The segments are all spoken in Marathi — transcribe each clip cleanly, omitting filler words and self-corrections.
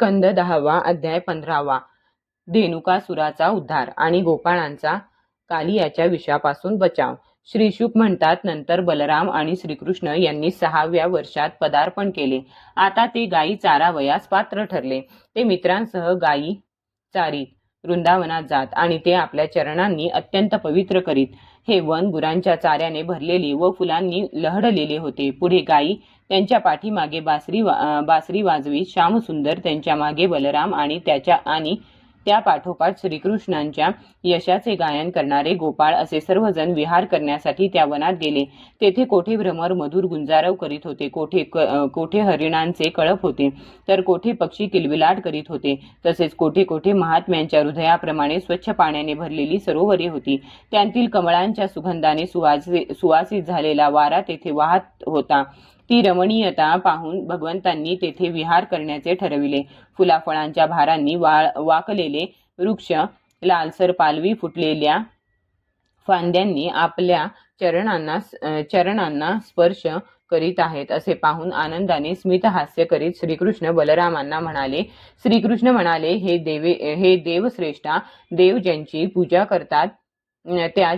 स्कंद 10वा अध्याय 15वा. धेनुकासुराचा उद्धार आणि गोपाळांचा कालियाच्या विषापासून बचाव. श्रीशुक म्हणतात, नंतर बलराम आणि श्रीकृष्ण यांनी 6व्या वर्षात पदार्पण केले. आता ते गायी चारावयास पात्र ठरले. ते मित्रांसह गायी चारीत वृंदावनात जात आणि ते आपल्या चरणांनी अत्यंत पवित्र करीत. हे वन गुरांच्या चाऱ्याने भरलेले व फुलांनी लहडलेले होते. पुढे गायी त्यांच्या पाठीमागे बासरी वाजवीत श्यामसुंदर, त्यांच्या मागे बलराम आणि त्या पाठोपाठ श्रीकृष्णांच्या यशाचे गायन करणारे गोपाळ असे सर्वजण विहार करण्यासाठी त्या वनात गेले. तेथे कोठे भ्रमर मधुर गुंजारव करीत होते, कोठे हरिणांचे कळप होते, तर कोठे पक्षी किलबिलाट करीत होते. तसेच कोठे कोठे महात्म्यांच्या हृदयाप्रमाणे स्वच्छ पाण्याने भरलेली सरोवरे होती. त्यांतील कमळांच्या सुगंधाने सुवासित झालेला वारा तेथे वाहत होता. ती रमणीयता पाहून भगवंतांनी तेथे विहार करण्याचे ठरविले. फुलाफळांच्या भारांनी वाकलेले वृक्ष लालसर पालवी फुटलेल्या फांद्यांनी आपल्या चरणांना स्पर्श करीत आहेत असे पाहून आनंदाने स्मितहास्य करीत श्रीकृष्ण बलरामांना म्हणाले. श्रीकृष्ण म्हणाले, हे देवश्रेष्ठा, देव ज्यांची पूजा करतात त्या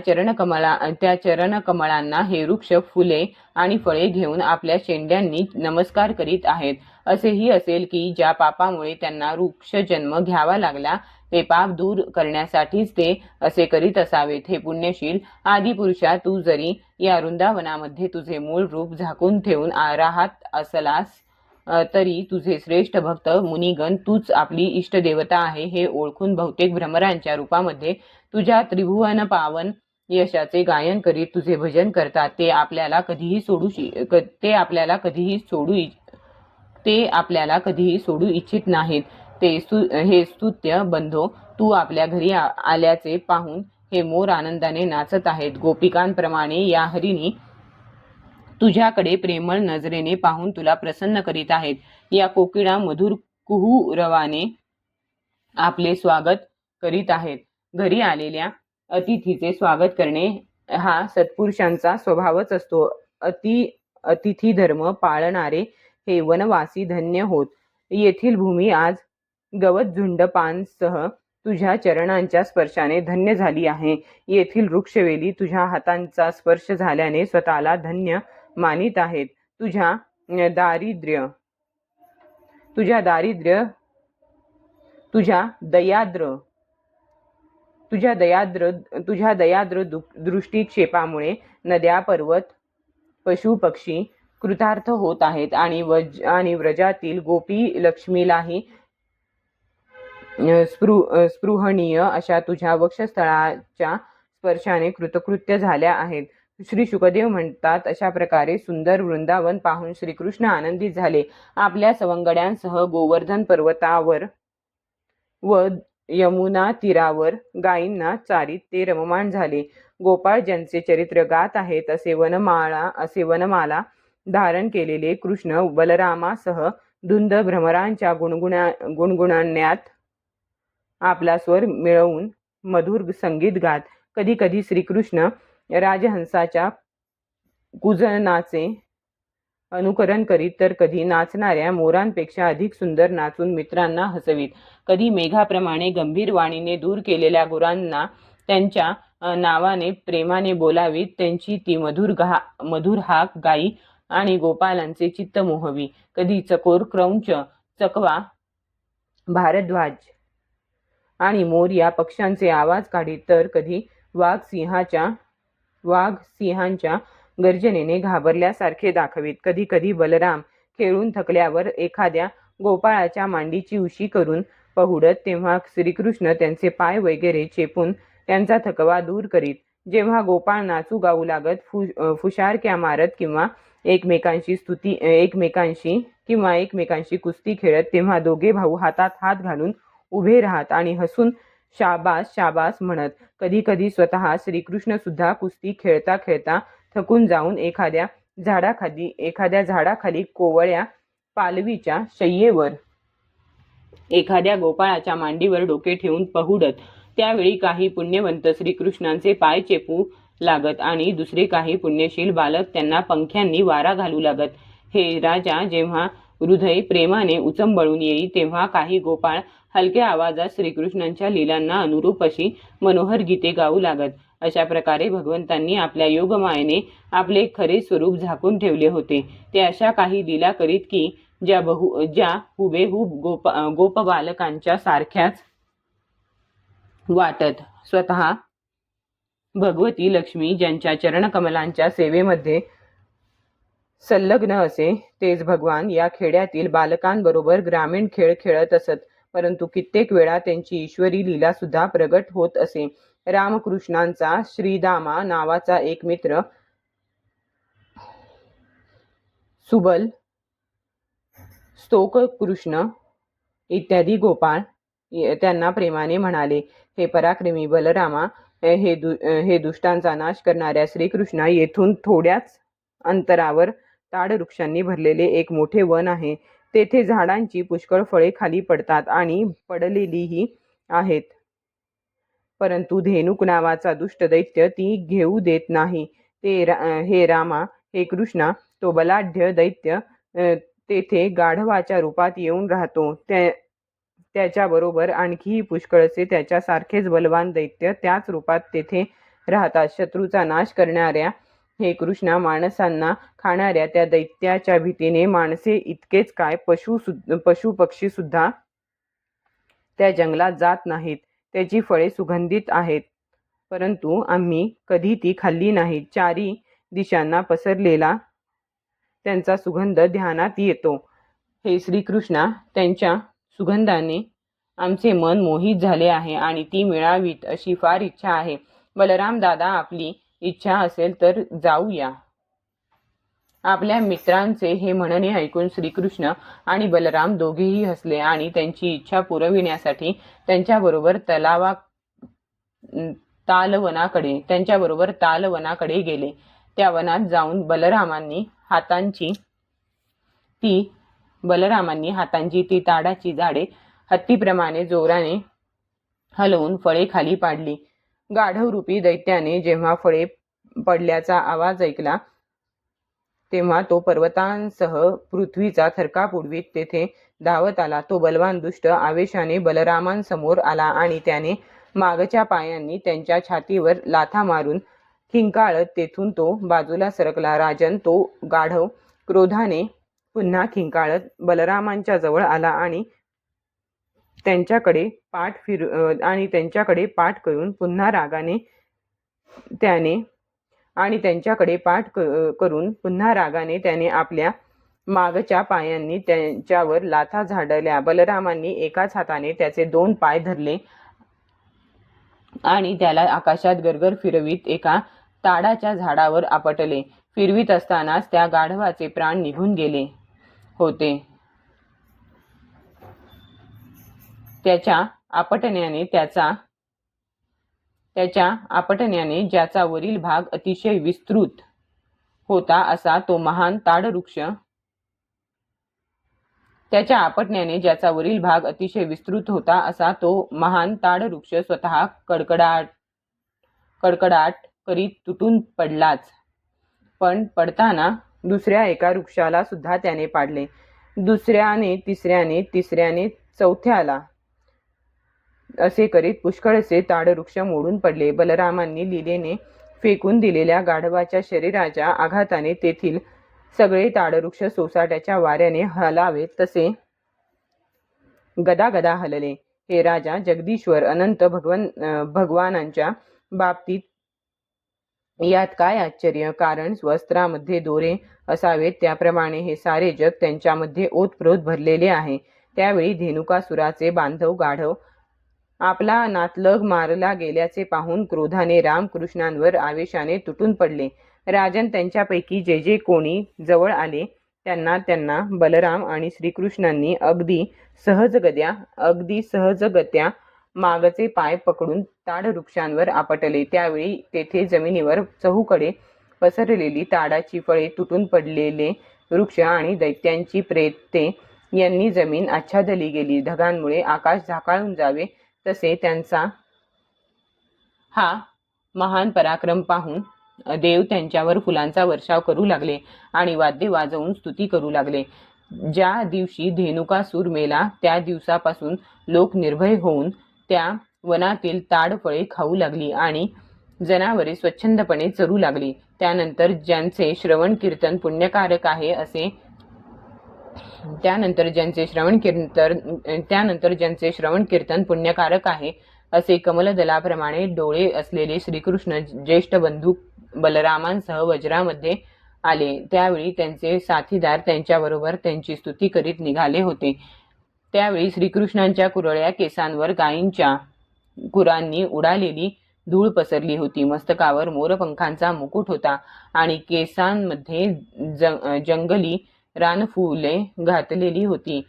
चरणकमळांना हे वृक्ष फुले आणि फळे घेऊन आपल्या शेंड्यांनी नमस्कार करीत आहेत. असेही असेल की ज्या पापामुळे त्यांना वृक्ष जन्म घ्यावा लागला ते पाप दूर करण्यासाठीच ते असे करीत असावेत. हे पुण्यशील आदिपुरुषा, तू जरी या वृंदावनामध्ये तुझे मूळ रूप झाकून ठेवून राहत असलास तरी तुझे श्रेष्ठ भक्त मुनिगण तूच आपली इष्टदेवता आहे हे ओळखून बहुतेक भ्रमरांच्या रूपामध्ये तुझ्या त्रिभुवन पावन यशाचे गायन करीत तुझे भजन करतात. ते आपल्याला कधीही सोडू इच्छित नाहीत. हे स्तुत्य बंधो, तू आपल्या घरी आल्याचे पाहून हे मोर आनंदाने नाचत आहेत. गोपिकांप्रमाणे या हरिणी तुझ्याकडे प्रेमळ नजरेने पाहून तुला प्रसन्न करीत आहेत. या कोकिळा मधुर कुहूरवाने आपले स्वागत करीत आहेत. घरी आलेल्या अतिथीचे स्वागत करणे हा सत्पुरुषांचा स्वभावच असतो. अतिथी धर्म पाळणारे हे वनवासी धन्य होत. येथील भूमी आज गवतझुंडपांसह तुझ्या चरणांच्या स्पर्शाने धन्य झाली आहे. येथील वृक्षवेली तुझ्या हातांचा स्पर्श झाल्याने स्वतःला धन्य मानित आहेत. तुझ्या दयाद्र दृष्टिक्षेपामुळे नद्या, पर्वत, पशु पक्षी कृतार्थ होत आहेत आणि व्रजातील गोपी लक्ष्मीलाही स्पृहणीय अशा तुझ्या वक्षस्थळाच्या स्पर्शाने कृतकृत्य झाल्या आहेत. श्री शुकदेव म्हणतात, अशा प्रकारे सुंदर वृंदावन पाहून श्रीकृष्ण आनंदित झाले. आपल्या सवंगड्यांसह गोवर्धन पर्वतावर व यमुना तीरावर गायींना चारीत ते रममाण झाले. गोपाळ ज्यांचे चरित्र गात आहेत असे वनमाला धारण केलेले कृष्ण बलरामासह धुंद भ्रमरांच्या गुणगुणण्यात आपला स्वर मिळवून मधुर संगीत गात. कधी कधी श्रीकृष्ण राजहंसाच्या कूजनाचे अनुकरण करीत तर कधी नाचणाऱ्या मोरांपेक्षा अधिक सुंदर नाचून मित्रांना हसवीत. कधी मेघाप्रमाणे गंभीर वाणीने दूर केलेल्या गुरांना त्यांच्या नावाने प्रेमाने बोलावीत. त्यांची ती मधुर हाक गायी आणि गोपालांचे चित्त मोहवी. कधी चकोर, क्रौंच, चकवा, भारद्वाज आणि मोर या पक्ष्यांचे आवाज काढीत तर कधी वाघ सिंहांच्या गर्जनेने घाबरल्यासारखे दाखवीत. कधी कधी बलराम खेळून थकल्यावर एखाद्या गोपाळाच्या मांडीची उशी करून पहुडत, तेव्हा श्रीकृष्ण त्यांचे पाय वगैरे चेपून त्यांचा थकवा दूर करीत. जेव्हा गोपाळ नाचू गाऊ लागत, फुशारक्या मारत किंवा एकमेकांशी कुस्ती खेळत, तेव्हा दोघे भाऊ हातात हात घालून उभे राहत आणि हसून शाबास शाबास म्हणत. कधी कधी स्वतः श्रीकृष्ण सुद्धा कुस्ती खेळता खेळता थकून जाऊन एखाद्या झाडाखाली कोवळ्या पालवीच्या शय्येवर एखाद्या गोपाळाच्या मांडीवर डोके ठेवून पहुडत. त्यावेळी काही पुण्यवंत श्रीकृष्णांचे पाय चेपू लागत आणि दुसरे काही पुण्यशील बालक त्यांना पंख्यांनी वारा घालू लागत. हे राजा, जेव्हा हृदय प्रेमाने उचंबळून येई तेव्हा काही गोपाळ हलक्या आवाजात श्रीकृष्णांच्या लीलांना अनुरूप अशी मनोहर गीते गाऊ लागत. अशा प्रकारे भगवंतांनी आपल्या योगमायेने आपले खरे स्वरूप झाकून ठेवले होते. ते अशा काही लीला करीत की ज्या हुबेहूब गोप बालकांच्या सारख्याच वाटत. स्वतः भगवती लक्ष्मी ज्यांच्या चरणकमलांच्या सेवेमध्ये संलग्न असे, तेच भगवान या खेड्यातील बालकांबरोबर ग्रामीण खेळ खेळत असत. परंतु कित्येक वेळा त्यांची ईश्वरी लीला सुद्धा प्रगट होत असे. रामकृष्णांचा श्रीदामा नावाचा एक मित्र सुबल, स्तोककृष्ण इत्यादी गोपाळ त्यांना प्रेमाने म्हणाले, हे पराक्रमी बलरामा, हे दुष्टांचा नाश करणाऱ्या श्रीकृष्णा, येथून थोड्याच अंतरावर ताडवृक्षांनी भरलेले एक मोठे वन आहे. तेथे झाडांची पुष्कळ फळे खाली पडतात आणि पडलेलीही आहेत. परंतु धेनुक नावाचा दुष्ट दैत्य ती घेऊ देत नाही. हे रामा, हे कृष्णा, तो बलाढ्य दैत्य तेथे गाढवाच्या रूपात येऊन राहतो. त्याच्याबरोबर आणखीही पुष्कळसे त्याच्यासारखेच बलवान दैत्य त्याच रूपात तेथे राहतात. शत्रूचा नाश करणाऱ्या हे कृष्णा, माणसांना खाणाऱ्या त्या दैत्याच्या भीतीने माणसे इतकेच काय, पशु पक्षी सुद्धा त्या जंगलात जात नाहीत. त्याची फळे सुगंधित आहेत, परंतु आम्ही कधी ती खाल्ली नाहीत. चारी दिशांना पसरलेला त्यांचा सुगंध ध्यानात येतो. हे श्रीकृष्णा, त्यांच्या सुगंधाने आमचे मन मोहित झाले आहे आणि ती मिळावीत अशी फार इच्छा आहे. बलराम दादा, आपली इच्छा असेल तर जाऊया. आपल्या मित्रांचे हे म्हणणे ऐकून श्रीकृष्ण आणि बलराम दोघेही हसले आणि त्यांची इच्छा पुरविण्यासाठी त्यांच्याबरोबर तालवनाकडे गेले. त्या वनात जाऊन बलरामांनी हातांची ती ताडाची झाडे हत्तीप्रमाणे जोराने हलवून फळे खाली पाडली. गाढवरूपी दैत्याने जेव्हा फळे पडल्याचा आवाज ऐकला तेव्हा तो पर्वतांसह पृथ्वीचा थरकाप उडवीत तेथे धावत आला. तो बलवान दुष्ट आवेशाने बलरामांसमोर आला आणि त्याने मागच्या पायांनी त्यांच्या छातीवर लाथा मारून खिंकाळत तेथून तो बाजूला सरकला. राजन, तो गाढव क्रोधाने पुन्हा खिंकाळत बलरामांच्या जवळ आला आणि त्यांच्याकडे पाठ करून पुन्हा रागाने त्याने आपल्या मागच्या पायांनी त्यांच्यावर लाथा झाडल्या. बलरामांनी एकाच हाताने त्याचे 2 पाय धरले आणि त्याला आकाशात गरगर फिरवीत एका ताडाच्या झाडावर आपटले. फिरवीत असतानाच त्या गाढवाचे प्राण निघून गेले होते. त्याच्या आपटण्याने ज्याचा वरील भाग अतिशय विस्तृत होता असा तो महान ताडवृक्ष स्वतः कडकडाट करीत तुटून पडलाच. पण पडताना दुसऱ्या एका वृक्षाला सुद्धा त्याने पाडले. दुसऱ्याने, तिसऱ्याने, चौथ्याला असे करीत पुष्कळसे ताडवृक्ष मोडून पडले. बलरामांनी लीलेने फेकून दिलेल्या गाढवाच्या शरीराच्या आघाताने तेथील सगळे ताडवृक्ष सोसाट्याच्या वाऱ्याने हलावेत तसे गदागदा हलले. हे राजा, जगदीश्वर अनंत भगवानांच्या बाबतीत यात काय आश्चर्य? कारण वस्त्रामध्ये दोरे असावेत त्याप्रमाणे हे सारे जग त्यांच्यामध्ये ओतप्रोत भरलेले आहे. त्यावेळी धेनुकासुराचे बांधव गाढव आपला नातलग मारला गेल्याचे पाहून क्रोधाने रामकृष्णांवर आवेशाने तुटून पडले. राजन, त्यांच्यापैकी जे जे कोणी जवळ आले त्यांना बलराम आणि श्रीकृष्णांनी अगदी सहजगत्या मागचे पाय पकडून ताडवृक्षांवर आपटले. त्यावेळी तेथे जमिनीवर चहूकडे पसरलेली ताडाची फळे, तुटून पडलेले वृक्ष आणि दैत्यांची प्रेते यांनी जमीन आच्छादली गेली. ढगांमुळे आकाश झाकाळून जावे तसे त्यांचा हा महान पराक्रम पाहून देव त्यांच्यावर फुलांचा वर्षाव करू लागले आणि वाद्ये वाजवून स्तुती करू लागले. ज्या दिवशी धेनुकासूर मेला त्या दिवसापासून लोक निर्भय होऊन त्या वनातील ताडफळे खाऊ लागली आणि जनावरे स्वच्छंदपणे चरू लागली. त्यानंतर ज्यांचे श्रवण कीर्तन पुण्यकारक आहे असे त्यानंतर ज्यांचे श्रवण कीर्तन पुण्यकारक आहे असे कमलदलाप्रमाणे डोळे असलेले श्रीकृष्ण ज्येष्ठ बंधू बलरामांसह वज्रामध्ये आले. त्यावेळी त्यांचे साथीदार त्यांच्याबरोबर त्यांची स्तुती करीत निघाले होते. त्यावेळी श्रीकृष्णांच्या कुरळ्या केसांवर गायींच्या खुरांनी उडालेली धूळ पसरली होती. मस्तकावर मोरपंखांचा मुकुट होता आणि केसांमध्ये जंगली रानफुले घातलेली होती.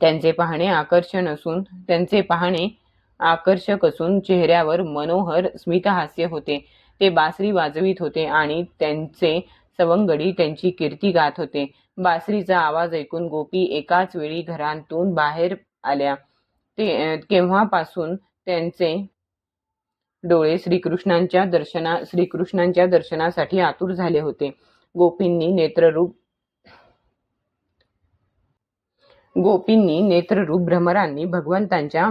त्यांचे पाहणे आकर्षक असून चेहऱ्यावर मनोहर स्मितहास्य होते. ते बासरी वाजवित होते आणि त्यांचे सवंगडी त्यांची कीर्ती गात होते. बासरीचा आवाज ऐकून गोपी एकाच वेळी घरातून बाहेर आल्या. केव्हापासून त्यांचे डोळे श्रीकृष्णांच्या दर्शनासाठी आतुर झाले होते. गोपींनी नेत्ररूप भ्रमरांनी भगवंतांच्या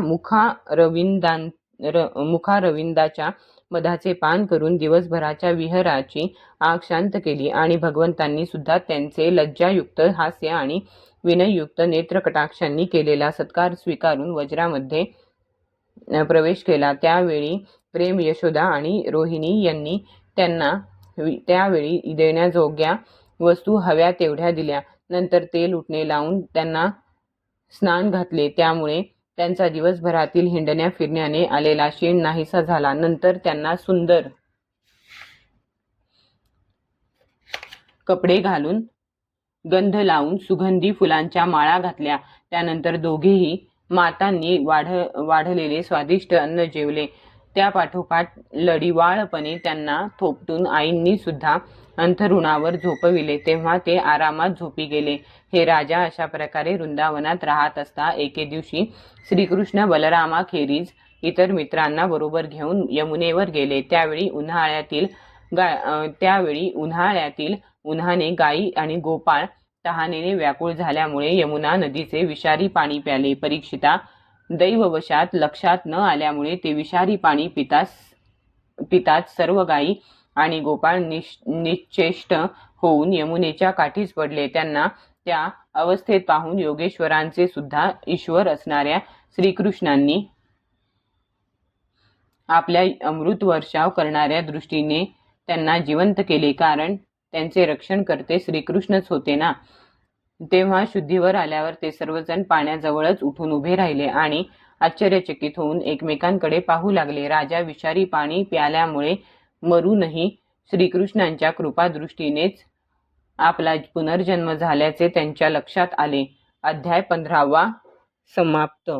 मुखारविंदाच्या मधाचे पान करून दिवसभराच्या विहाराची आग शांत केली आणि भगवंतांनी सुद्धा त्यांचे लज्जायुक्त हास्य आणि विनययुक्त नेत्रकटाक्षांनी केलेला सत्कार स्वीकारून वज्रामध्ये प्रवेश केला. त्यावेळी प्रेम, यशोदा आणि रोहिणी यांनी त्यांना त्यावेळी देण्याजोग्या वस्तू हव्या तेवढ्या दिल्या. नंतर तेल उटणे लावून त्यांना स्नान घातले. त्यामुळे त्यांचा दिवसभरातील हिंडण्या फिरण्याने आलेला शेण नाहीसा झाला. नंतर त्यांना सुंदर कपडे घालून गंध लावून सुगंधी फुलांच्या माळा घातल्या. त्यानंतर दोघेही मातांनी वाढलेले स्वादिष्ट अन्न जेवले. त्यापाठोपाठ लढिवाळपणे त्यांना थोपटून आईंनी सुद्धा अंथरुणावर झोपविले. तेव्हा ते आरामात झोपी गेले. हे राजा अशा प्रकारे वृंदावनात राहत असता एके दिवशी श्रीकृष्ण बलरामाखेरीज इतर मित्रांना बरोबर घेऊन यमुनेवर गेले. त्यावेळी उन्हाळ्यातील उन्हाने गायी आणि गोपाळ तहानेने व्याकुळ झाल्यामुळे यमुना नदीचे विषारी पाणी प्याले. परीक्षिता दैववशात लक्षात न आल्यामुळे ते विषारी पाणी पिताच सर्व गायी आणि गोपाळ निश्चेष्ट होऊन यमुनेच्या काठीच पडले. त्यांना त्या अवस्थेत पाहून योगेश्वरांचे सुद्धा ईश्वर असणाऱ्या श्रीकृष्णांनी आपल्या अमृत वर्षाव करणाऱ्या दृष्टीने त्यांना जिवंत केले. कारण त्यांचे रक्षण करते श्रीकृष्णच होते ना. तेव्हा शुद्धीवर आल्यावर ते सर्वजण पाण्याजवळच उठून उभे राहिले आणि आश्चर्यचकित होऊन एकमेकांकडे पाहू लागले. राजा विषारी पाणी प्याल्यामुळे मरूनही श्रीकृष्णांच्या कृपादृष्टीनेच आपला पुनर्जन्म झाल्याचे त्यांच्या लक्षात आले. अध्याय 15 समाप्त.